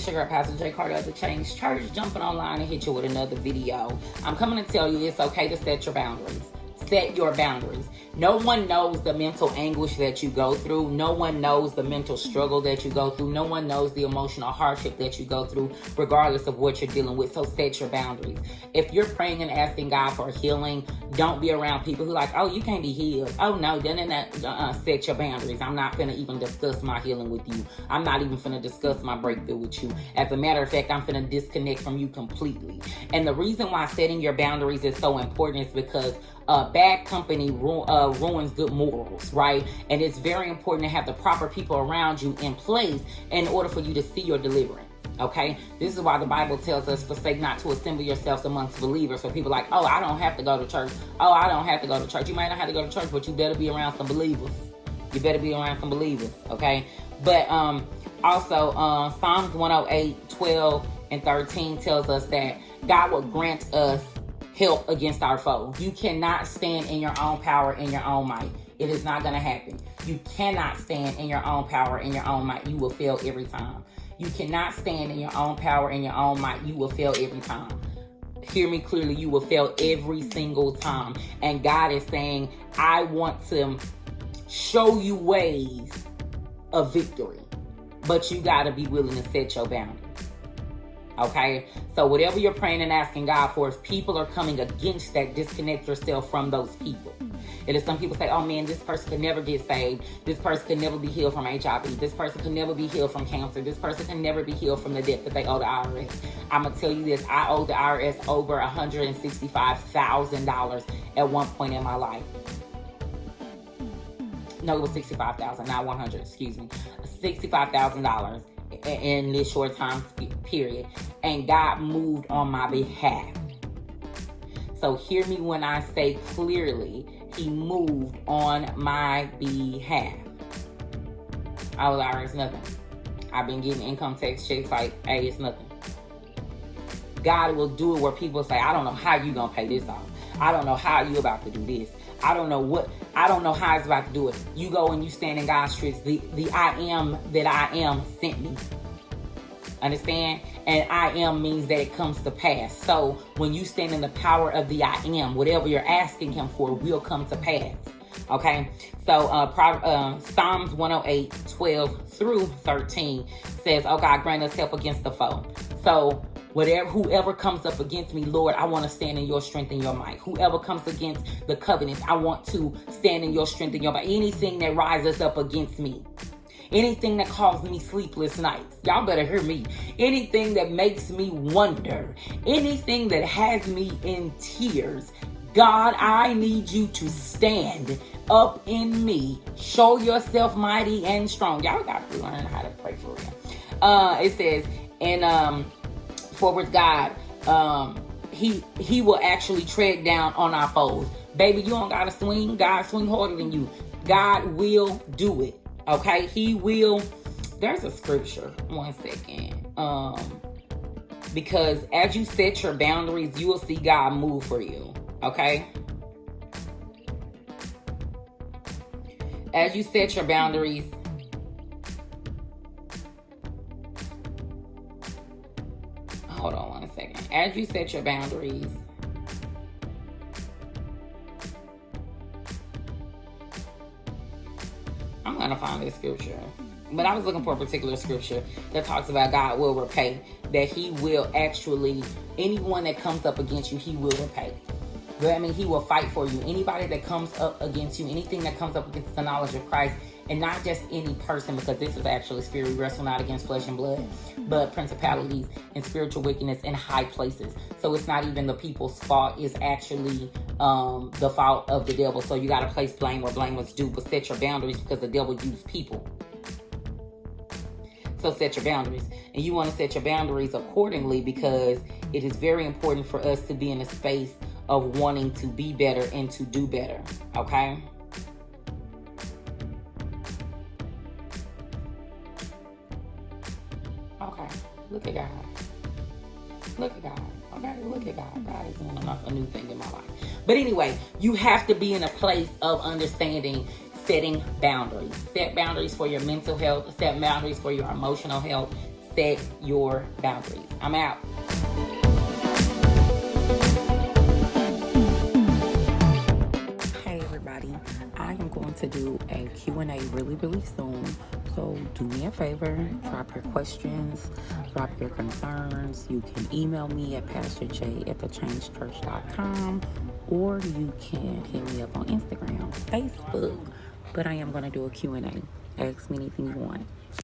it's your girl, Pastor J. Carter of the Change Church, jumping online and hit you with another video. I'm coming to tell you it's okay to set your boundaries. Set your boundaries. No one knows the mental anguish that you go through. No one knows the mental struggle that you go through. No one knows the emotional hardship that you go through, regardless of what you're dealing with. So set your boundaries. If you're praying and asking God for healing, don't be around people who are like, oh, you can't be healed. Oh, no, set your boundaries. I'm not going to even discuss my healing with you. I'm not even going to discuss my breakthrough with you. As a matter of fact, I'm going to disconnect from you completely. And the reason why setting your boundaries is so important is because bad company ruins good morals, right? And it's very important to have the proper people around you in place in order for you to see your deliverance. Okay, this is why the Bible tells us, forsake not to assemble yourselves amongst believers. So people are like, oh, I don't have to go to church. Oh, I don't have to go to church. You might not have to go to church, but you better be around some believers. You better be around some believers, okay? But also, Psalms 108, 12, and 13 tells us that God will grant us help against our foe. You cannot stand in your own power, in your own might. It is not going to happen. You cannot stand in your own power, in your own might. You will fail every time. You cannot stand in your own power, in your own might. You will fail every time. Hear me clearly. You will fail every single time. And God is saying, I want to show you ways of victory. But you got to be willing to set your boundaries. Okay? So whatever you're praying and asking God for, if people are coming against that, disconnect yourself from those people. And if some people say, oh man, this person could never get saved. This person could never be healed from HIV. This person could never be healed from cancer. This person can never be healed from the debt that they owe the IRS. I'm going to tell you this. I owe the IRS over $165,000 at one point in my life. No, it was $65,000, not 100, excuse me. $65,000 in this short time period. And God moved on my behalf. So hear me when I say clearly, He moved on my behalf. I was IRS nothing. I've been getting income tax checks like, hey, it's nothing. God will do it where people say, I don't know how you gonna pay this off. I don't know how you about to do this. I don't know how it's about to do it. You go and you stand in God's streets. The I am that I am sent me. Understand? And I am means that it comes to pass. So when you stand in the power of the I am, whatever you're asking Him for will come to pass. Okay? So Psalms 108, 12 through 13 says, oh God, grant us help against the foe. So whoever comes up against me, Lord, I want to stand in your strength and your might. Whoever comes against the covenants, I want to stand in your strength and your might. Anything that rises up against me. Anything that causes me sleepless nights. Y'all better hear me. Anything that makes me wonder. Anything that has me in tears. God, I need you to stand up in me. Show yourself mighty and strong. Y'all got to learn how to pray for real. It says, for with God, He will actually tread down on our foes. Baby, you don't got to swing. God swing harder than you. God will do it. Okay, He will. There's a scripture. 1 second. Because as you set your boundaries, you will see God move for you. Okay? As you set your boundaries, hold on 1 second. As you set your boundaries, I'm going to find this scripture. But I was looking for a particular scripture that talks about God will repay. That He will actually, anyone that comes up against you, He will repay. That means He will fight for you. Anybody that comes up against you, anything that comes up against the knowledge of Christ, and not just any person, because this is actually spirit. We wrestle not against flesh and blood, but principalities and spiritual wickedness in high places. So it's not even the people's fault. It's actually the fault of the devil. So you got to place blame where blame was due, but set your boundaries because the devil used people. So set your boundaries. And you want to set your boundaries accordingly because it is very important for us to be in a space of wanting to be better and to do better. Okay? Okay. Look at God. Look at God. Okay? Look at God. God is doing a new thing in my life. But anyway, you have to be in a place of understanding setting boundaries. Set boundaries for your mental health. Set boundaries for your emotional health. set your boundaries. I'm out. Hey everybody, I am going to do a Q&A really soon. So do me a favor, drop your questions, drop your concerns. You can email me at pastorj@thechangedchurch.com, or you can hit me up on Instagram, Facebook. But I am going to do a Q&A. Ask me anything you want.